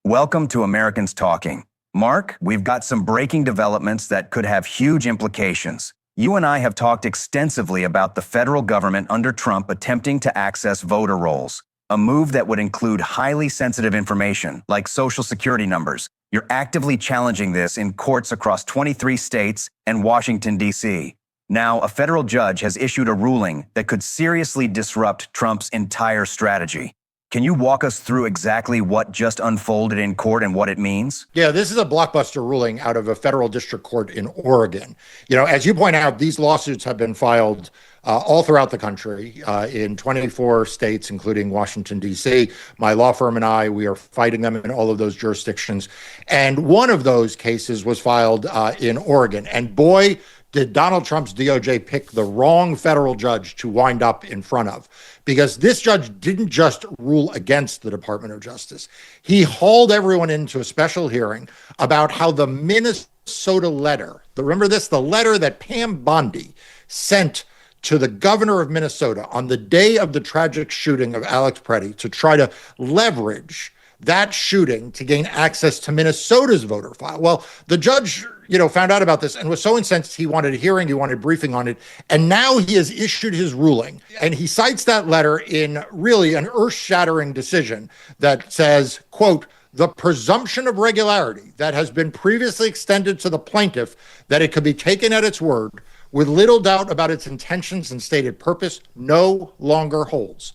Welcome to Americans Talking. Mark, we've got some breaking developments that could have huge implications. You and I have talked extensively about the federal government under Trump attempting to access voter rolls, a move that would include highly sensitive information like social security numbers. You're actively challenging this in courts across 23 states and Washington, D.C. Now, a federal judge has issued a ruling that could seriously disrupt Trump's entire strategy. Can you walk us through exactly what just unfolded in court and what it means? Yeah, this is a blockbuster ruling out of a federal district court in Oregon. As you point out, these lawsuits have been filed all throughout the country in 24 states, including Washington, D.C. My law firm and I, we are fighting them in all of those jurisdictions. And one of those cases was filed in Oregon. And boy, did Donald Trump's DOJ pick the wrong federal judge to wind up in front of, because this judge didn't just rule against the Department of Justice. He hauled everyone into a special hearing about how the Minnesota letter, remember this, the letter that Pam Bondi sent to the governor of Minnesota on the day of the tragic shooting of Alex Preddy to try to leverage that shooting to gain access to Minnesota's voter file. Well, the judge, found out about this and was so incensed he wanted a hearing, he wanted a briefing on it, and now he has issued his ruling. And he cites that letter in really an earth-shattering decision that says, quote, "The presumption of regularity that has been previously extended to the plaintiff, that it could be taken at its word with little doubt about its intentions and stated purpose, no longer holds.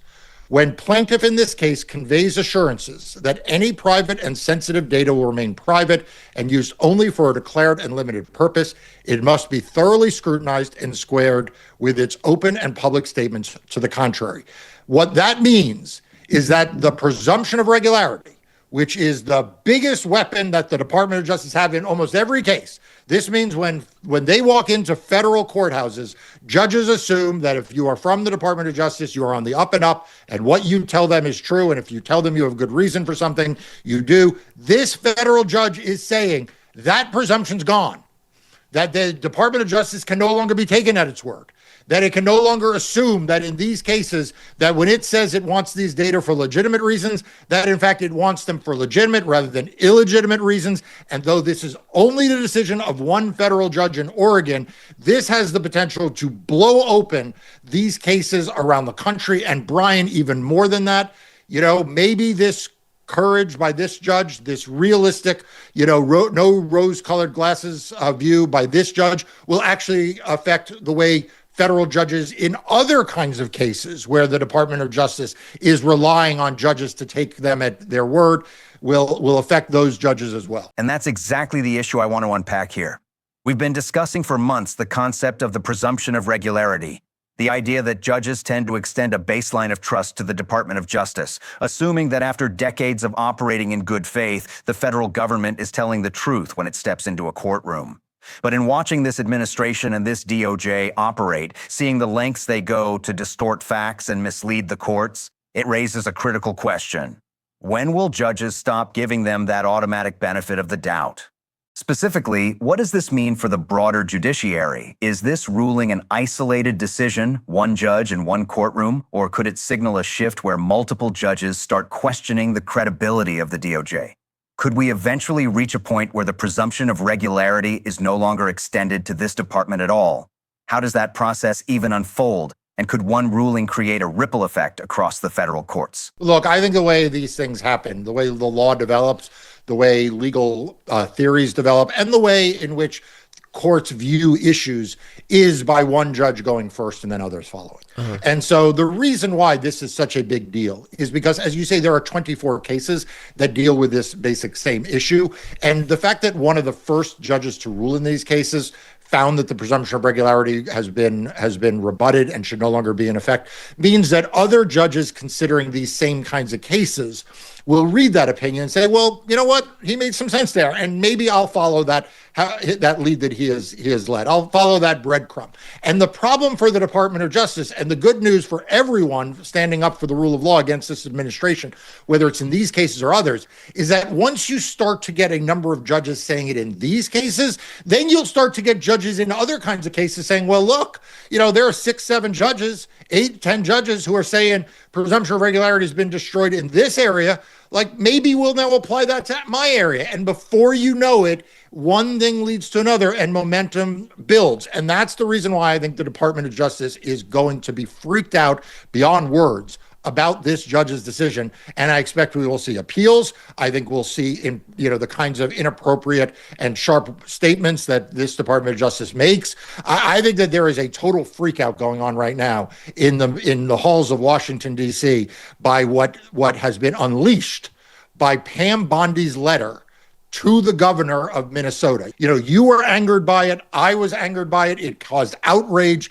When plaintiff in this case conveys assurances that any private and sensitive data will remain private and used only for a declared and limited purpose, it must be thoroughly scrutinized and squared with its open and public statements to the contrary." What that means is that the presumption of regularity, which is the biggest weapon that the Department of Justice have in almost every case. This means when they walk into federal courthouses, judges assume that if you are from the Department of Justice, you are on the up and up, and what you tell them is true, and if you tell them you have good reason for something, you do. This federal judge is saying that presumption's gone, that the Department of Justice can no longer be taken at its word, that it can no longer assume that in these cases, that when it says it wants these data for legitimate reasons, that in fact it wants them for legitimate rather than illegitimate reasons. And though this is only the decision of one federal judge in Oregon, this has the potential to blow open these cases around the country. And Brian, even more than that, maybe this courage by this judge, this realistic, no rose-colored glasses view by this judge will actually affect the way federal judges in other kinds of cases where the Department of Justice is relying on judges to take them at their word will affect those judges as well. And that's exactly the issue I want to unpack here. We've been discussing for months the concept of the presumption of regularity, the idea that judges tend to extend a baseline of trust to the Department of Justice, assuming that after decades of operating in good faith, the federal government is telling the truth when it steps into a courtroom. But in watching this administration and this DOJ operate, seeing the lengths they go to distort facts and mislead the courts, it raises a critical question. When will judges stop giving them that automatic benefit of the doubt? Specifically, what does this mean for the broader judiciary? Is this ruling an isolated decision, one judge in one courtroom, or could it signal a shift where multiple judges start questioning the credibility of the DOJ? Could we eventually reach a point where the presumption of regularity is no longer extended to this department at all? How does that process even unfold? And could one ruling create a ripple effect across the federal courts? Look, I think the way these things happen, the way the law develops, the way legal theories develop, and the way in which courts view issues is by one judge going first and then others following. And so the reason why this is such a big deal is because, as you say, there are 24 cases that deal with this basic same issue. And the fact that one of the first judges to rule in these cases found that the presumption of regularity has been rebutted and should no longer be in effect means that other judges considering these same kinds of cases will read that opinion and say, well, you know what? He made some sense there, and maybe I'll follow that lead that he has led. I'll follow that breadcrumb. And the problem for the Department of Justice, and the good news for everyone standing up for the rule of law against this administration, whether it's in these cases or others, is that once you start to get a number of judges saying it in these cases, then you'll start to get judges in other kinds of cases saying, well, look, there are 6, 7 judges, 8, 10 judges who are saying presumption of regularity has been destroyed in this area. like maybe we'll now apply that to my area. And before you know it, one thing leads to another and momentum builds. And that's the reason why I think the Department of Justice is going to be freaked out beyond words about this judge's decision. And I expect we will see appeals. I think we'll see the kinds of inappropriate and sharp statements that this Department of Justice makes. I think that there is a total freakout going on right now in the halls of Washington, D.C. by what has been unleashed by Pam Bondi's letter to the governor of Minnesota. You were angered by it. I was angered by it. It caused outrage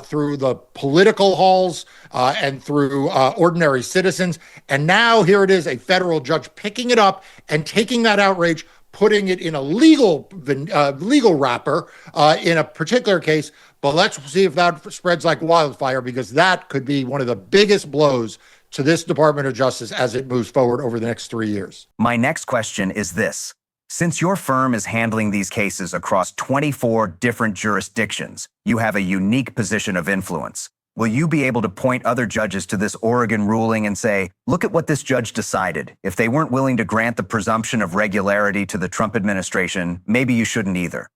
through the political halls and through ordinary citizens. And now here it is, a federal judge picking it up and taking that outrage, putting it in a legal wrapper in a particular case. But let's see if that spreads like wildfire, because that could be one of the biggest blows to this Department of Justice as it moves forward over the next 3 years. My next question is this. Since your firm is handling these cases across 24 different jurisdictions, you have a unique position of influence. Will you be able to point other judges to this Oregon ruling and say, look at what this judge decided? If they weren't willing to grant the presumption of regularity to the Trump administration, maybe you shouldn't either.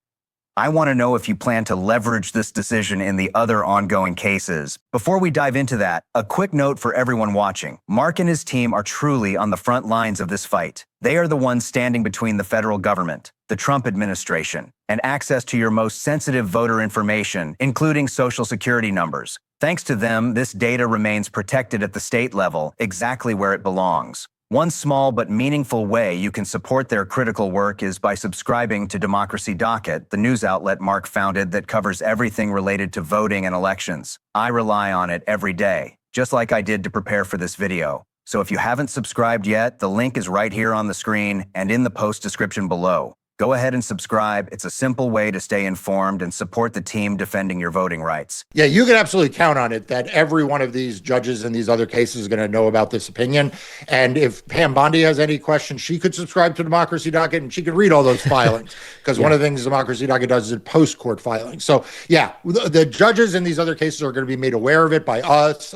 I want to know if you plan to leverage this decision in the other ongoing cases. Before we dive into that, a quick note for everyone watching. Mark and his team are truly on the front lines of this fight. They are the ones standing between the federal government, the Trump administration, and access to your most sensitive voter information, including social security numbers. Thanks to them, this data remains protected at the state level, exactly where it belongs. One small but meaningful way you can support their critical work is by subscribing to Democracy Docket, the news outlet Mark founded that covers everything related to voting and elections. I rely on it every day, just like I did to prepare for this video. So if you haven't subscribed yet, the link is right here on the screen and in the post description below. Go ahead and subscribe. It's a simple way to stay informed and support the team defending your voting rights. Yeah, you can absolutely count on it that every one of these judges in these other cases is going to know about this opinion. And if Pam Bondi has any questions, she could subscribe to Democracy Docket and she could read all those filings, because one of the things Democracy Docket does is post-court filings. So yeah, the judges in these other cases are going to be made aware of it by us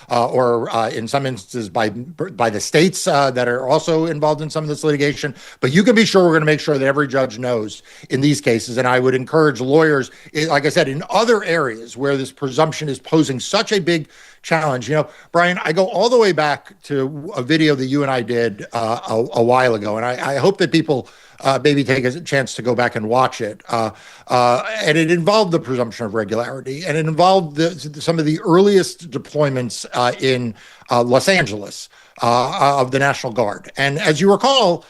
or in some instances by the states that are also involved in some of this litigation. But you can be sure we're going to make sure that every judge knows in these cases. And I would encourage lawyers, like I said, in other areas where this presumption is posing such a big challenge. Brian, I go all the way back to a video that you and I did a while ago. And I hope that people maybe take a chance to go back and watch it. And it involved the presumption of regularity, and it involved some of the earliest deployments in Los Angeles of the National Guard. And as you recall,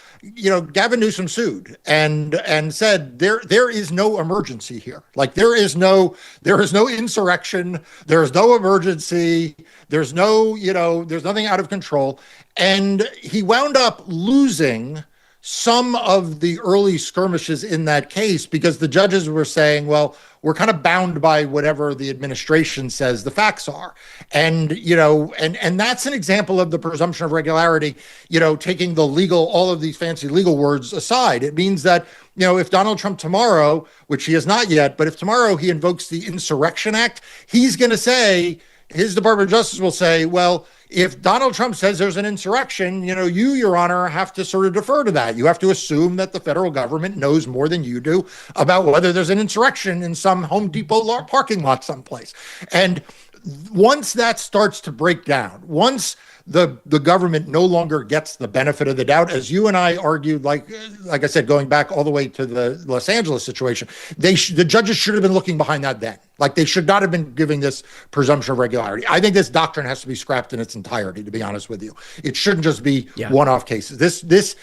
Gavin Newsom sued and said there is no emergency here. Like there is no insurrection, there is no emergency, there's nothing out of control. And he wound up losing some of the early skirmishes in that case because the judges were saying, well, we're kind of bound by whatever the administration says the facts are. And, and that's an example of the presumption of regularity, taking all of these fancy legal words aside. It means that, if Donald Trump tomorrow, which he has not yet, but if tomorrow he invokes the Insurrection Act, he's going to say, his Department of Justice will say, well, if Donald Trump says there's an insurrection, you, Your Honor, have to sort of defer to that. You have to assume that the federal government knows more than you do about whether there's an insurrection in some Home Depot parking lot someplace. And once that starts to break down, once the government no longer gets the benefit of the doubt, as you and I argued, like I said, going back all the way to the Los Angeles situation, the judges should have been looking behind that then. Like they should not have been giving this presumption of regularity. I think this doctrine has to be scrapped in its entirety, to be honest with you. It shouldn't just be one-off cases. This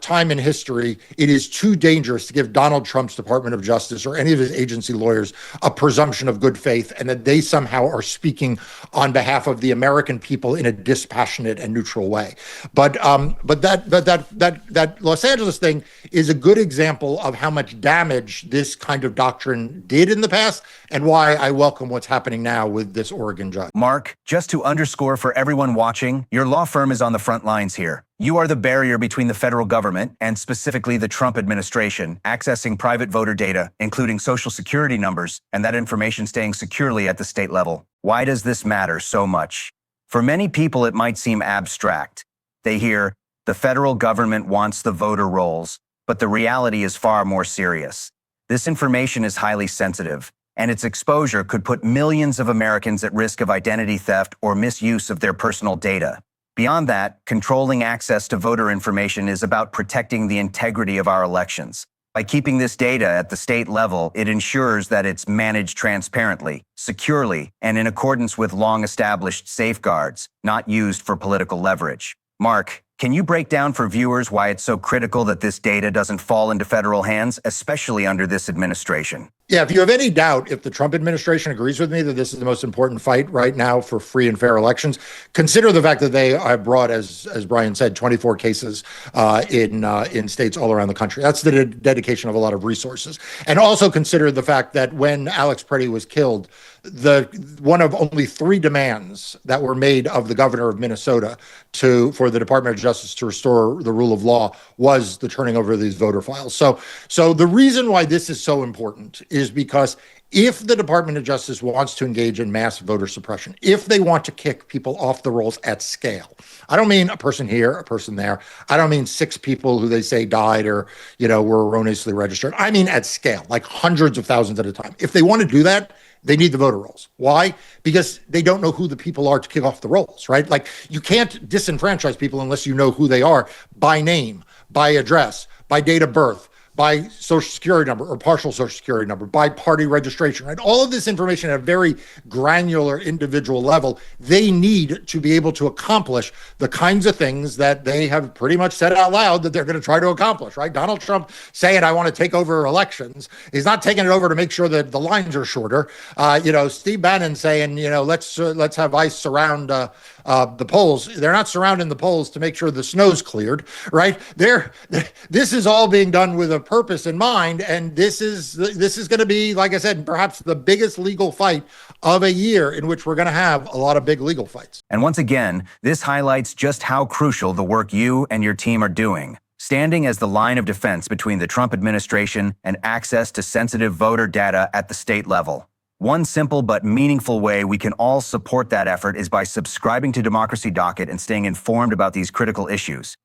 time in history, it is too dangerous to give Donald Trump's Department of Justice or any of his agency lawyers a presumption of good faith and that they somehow are speaking on behalf of the American people in a dispassionate and neutral way. But that Los Angeles thing is a good example of how much damage this kind of doctrine did in the past and why I welcome what's happening now with this Oregon judge. Mark, just to underscore for everyone watching, your law firm is on the front lines here. You are the barrier between the federal government and specifically the Trump administration accessing private voter data, including social security numbers, and that information staying securely at the state level. Why does this matter so much? For many people, it might seem abstract. They hear, the federal government wants the voter rolls, but the reality is far more serious. This information is highly sensitive, and its exposure could put millions of Americans at risk of identity theft or misuse of their personal data. Beyond that, controlling access to voter information is about protecting the integrity of our elections. By keeping this data at the state level, it ensures that it's managed transparently, securely, and in accordance with long-established safeguards, not used for political leverage. Mark, can you break down for viewers why it's so critical that this data doesn't fall into federal hands, especially under this administration? Yeah, if you have any doubt if the Trump administration agrees with me that this is the most important fight right now for free and fair elections, consider the fact that they have brought, as Brian said, 24 cases in states all around the country. That's the dedication of a lot of resources. And also consider the fact that when Alex Preddy was killed, one of only 3 demands that were made of the governor of Minnesota for the Department of Justice to restore the rule of law was the turning over of these voter files. So the reason why this is so important is because if the Department of Justice wants to engage in mass voter suppression, if they want to kick people off the rolls at scale, I don't mean a person here, a person there. I don't mean 6 people who they say died or, were erroneously registered. I mean at scale, like hundreds of thousands at a time. If they want to do that, they need the voter rolls. Why? Because they don't know who the people are to kick off the rolls, right? Like you can't disenfranchise people unless you know who they are by name, by address, by date of birth, by social security number or partial social security number, by party registration, right? All of this information at a very granular individual level, they need to be able to accomplish the kinds of things that they have pretty much said out loud that they're going to try to accomplish, right? Donald Trump saying, I want to take over elections. He's not taking it over to make sure that the lines are shorter. Steve Bannon saying, let's have ICE surround the polls. They're not surrounding the polls to make sure the snow's cleared, right? This is all being done with a purpose in mind, and this is going to be, like I said, perhaps the biggest legal fight of a year in which we're going to have a lot of big legal fights. And once again, this highlights just how crucial the work you and your team are doing, standing as the line of defense between the Trump administration and access to sensitive voter data at the state level. One simple but meaningful way we can all support that effort is by subscribing to Democracy Docket and staying informed about these critical issues.